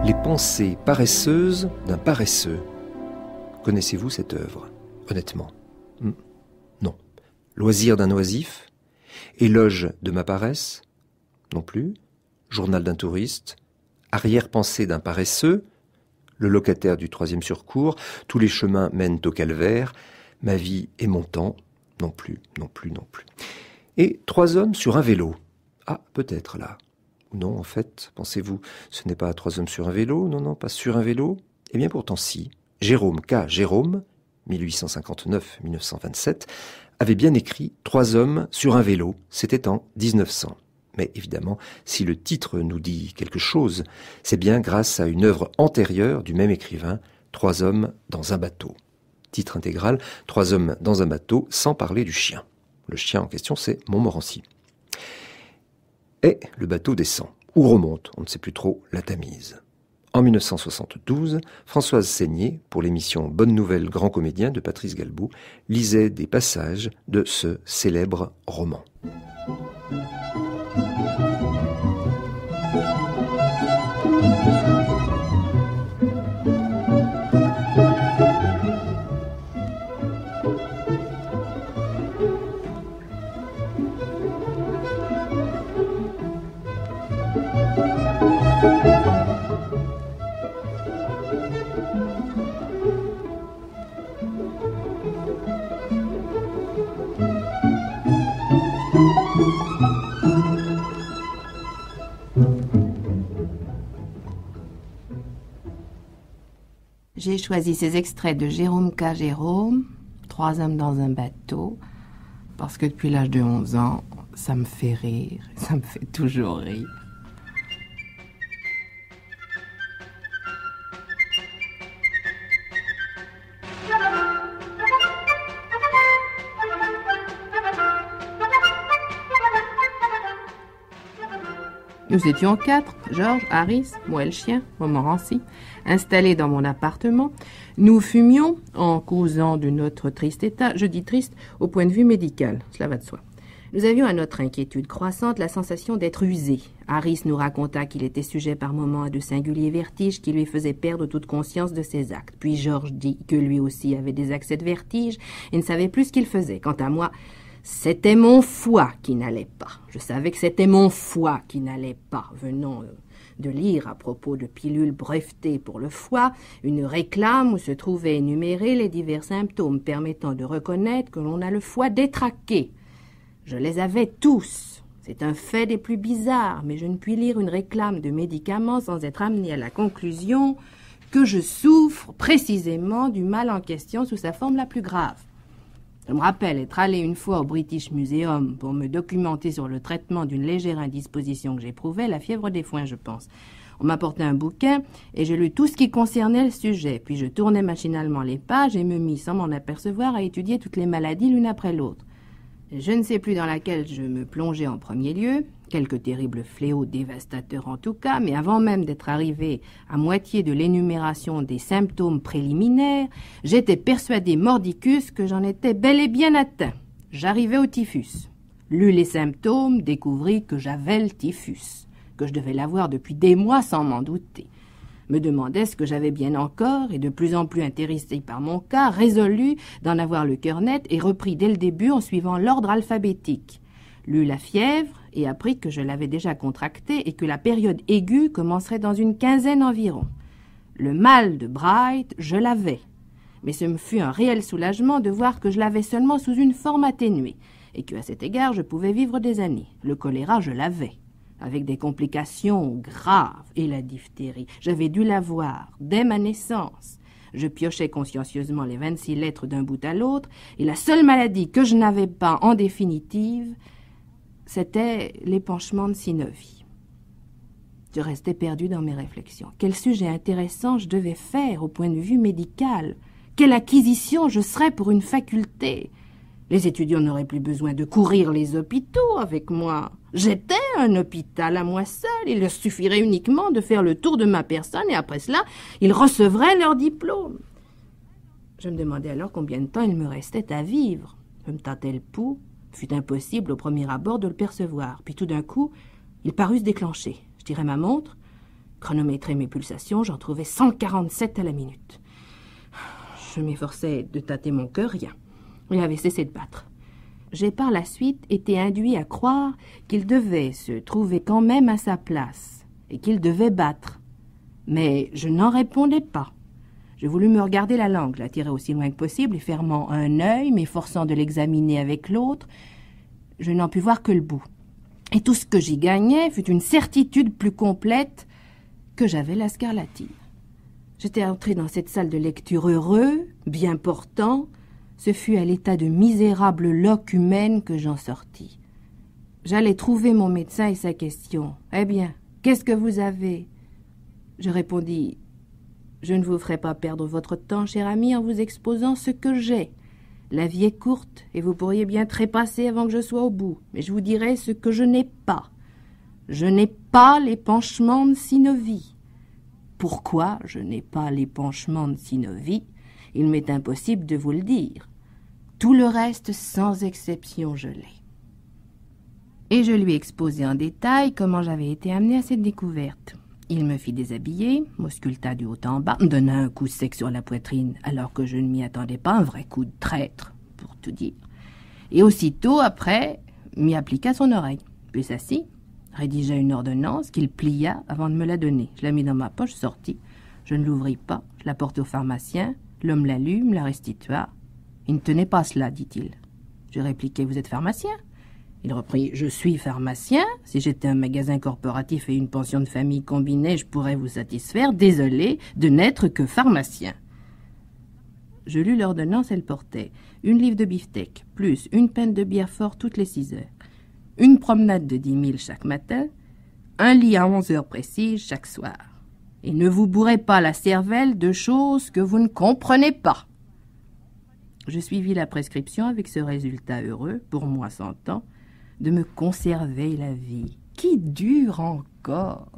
Les pensées paresseuses d'un paresseux. Connaissez-vous cette œuvre, honnêtement? Non. Loisir d'un oisif? Éloge de ma paresse? Non plus. Journal d'un touriste? Arrière-pensée d'un paresseux? Le locataire du 3e surcours? Tous les chemins mènent au calvaire? Ma vie et mon temps? Non plus, non plus, non plus. Et 3 hommes sur un vélo? Ah, peut-être là. Non, en fait, pensez-vous, ce n'est pas 3 hommes sur un vélo? Non, non, pas sur un vélo? Eh bien pourtant si. Jérôme K. Jérôme, 1859-1927, avait bien écrit 3 hommes sur un vélo. C'était en 1900. Mais évidemment, si le titre nous dit quelque chose, c'est bien grâce à une œuvre antérieure du même écrivain, 3 hommes dans un bateau. Titre intégral, 3 hommes dans un bateau, sans parler du chien. Le chien en question, c'est Montmorency. Et le bateau descend, ou remonte, on ne sait plus trop la Tamise. En 1972, Françoise Seigné, pour l'émission Bonne Nouvelle Grand Comédien de Patrice Galbou, lisait des passages de ce célèbre roman. J'ai choisi ces extraits de Jérôme K. Jérôme, 3 hommes dans un bateau, parce que depuis l'âge de 11 ans, ça me fait rire, ça me fait toujours rire. Nous étions 4, Georges, Harris, moi et le chien, Montmorency, installés dans mon appartement. Nous fumions en causant de notre triste état, je dis triste au point de vue médical, cela va de soi. Nous avions à notre inquiétude croissante la sensation d'être usés. Harris nous raconta qu'il était sujet par moments à de singuliers vertiges qui lui faisaient perdre toute conscience de ses actes. Puis Georges dit que lui aussi avait des accès de vertige et ne savait plus ce qu'il faisait. Quant à moi, c'était mon foie qui n'allait pas. Je savais que c'était mon foie qui n'allait pas. Venant de lire à propos de pilules brevetées pour le foie, une réclame où se trouvaient énumérés les divers symptômes permettant de reconnaître que l'on a le foie détraqué. Je les avais tous. C'est un fait des plus bizarres, mais je ne puis lire une réclame de médicaments sans être amené à la conclusion que je souffre précisément du mal en question sous sa forme la plus grave. Je me rappelle être allé une fois au British Museum pour me documenter sur le traitement d'une légère indisposition que j'éprouvais, la fièvre des foins, je pense. On m'apportait un bouquin et je lus tout ce qui concernait le sujet. Puis je tournais machinalement les pages et me mis, sans m'en apercevoir, à étudier toutes les maladies l'une après l'autre. Je ne sais plus dans laquelle je me plongeais en premier lieu, quelques terribles fléaux dévastateurs en tout cas, mais avant même d'être arrivé à moitié de l'énumération des symptômes préliminaires, j'étais persuadé mordicus que j'en étais bel et bien atteint. J'arrivais au typhus. Lus les symptômes, découvris que j'avais le typhus, que je devais l'avoir depuis des mois sans m'en douter. Me demandais ce que j'avais bien encore, et de plus en plus intéressé par mon cas, résolu d'en avoir le cœur net et repris dès le début en suivant l'ordre alphabétique. Lus la fièvre et appris que je l'avais déjà contractée et que la période aiguë commencerait dans une quinzaine environ. Le mal de Bright, je l'avais, mais ce me fut un réel soulagement de voir que je l'avais seulement sous une forme atténuée et qu'à cet égard je pouvais vivre des années. Le choléra, je l'avais, avec des complications graves, et la diphtérie. J'avais dû l'avoir dès ma naissance. Je piochais consciencieusement les 26 lettres d'un bout à l'autre, et la seule maladie que je n'avais pas en définitive, c'était l'épanchement de synovie. Je restais perdue dans mes réflexions. Quel sujet intéressant je devais faire au point de vue médical. Quelle acquisition je serais pour une faculté. Les étudiants n'auraient plus besoin de courir les hôpitaux avec moi. J'étais un hôpital à moi seul. Il leur suffirait uniquement de faire le tour de ma personne et après cela, ils recevraient leur diplôme. Je me demandais alors combien de temps il me restait à vivre. Je me tâtais le pouls. Il fut impossible au premier abord de le percevoir. Puis tout d'un coup, il parut se déclencher. Je tirai ma montre. chronométrais mes pulsations, j'en trouvais 147 à la minute. Je m'efforçais de tâter mon cœur, rien. Il avait cessé de battre. J'ai par la suite été induit à croire qu'il devait se trouver quand même à sa place et qu'il devait battre. Mais je n'en répondais pas. Je voulus me regarder la langue, la tirer aussi loin que possible et fermant un œil, m'efforçant de l'examiner avec l'autre, je n'en pus voir que le bout. Et tout ce que j'y gagnais fut une certitude plus complète que j'avais la scarlatine. J'étais entré dans cette salle de lecture heureux, bien portant. Ce fut à l'état de misérable loque humaine que j'en sortis. J'allais trouver mon médecin et sa question. « Eh bien, qu'est-ce que vous avez ?» Je répondis « Je ne vous ferai pas perdre votre temps, cher ami, en vous exposant ce que j'ai. La vie est courte et vous pourriez bien trépasser avant que je sois au bout, mais je vous dirai ce que je n'ai pas. Je n'ai pas l'épanchement de synovie. Pourquoi je n'ai pas l'épanchement de synovie ? Il m'est impossible de vous le dire. Tout le reste, sans exception, je l'ai. » Et je lui exposai en détail comment j'avais été amené à cette découverte. Il me fit déshabiller, m'ausculta du haut en bas, me donna un coup sec sur la poitrine, alors que je ne m'y attendais pas, un vrai coup de traître, pour tout dire. Et aussitôt, après, m'y appliqua son oreille, puis s'assit, rédigea une ordonnance qu'il plia avant de me la donner. Je la mis dans ma poche, sortis. Je ne l'ouvris pas, je la portai au pharmacien. L'homme la lut, me la restitua. « Il ne tenait pas cela, dit-il. » Je répliquai « Vous êtes pharmacien ?» Il reprit « Je suis pharmacien. Si j'étais un magasin corporatif et une pension de famille combinée, je pourrais vous satisfaire. Désolé de n'être que pharmacien. » Je lus l'ordonnance, elle portait 1 livre de beefsteak, plus 1 pinte de bière fort toutes les 6 heures, une promenade de 10 000 chaque matin, un lit à 11 heures précises chaque soir. Et ne vous bourrez pas la cervelle de choses que vous ne comprenez pas. Je suivis la prescription avec ce résultat heureux, pour moi s'entend, de me conserver la vie, qui dure encore.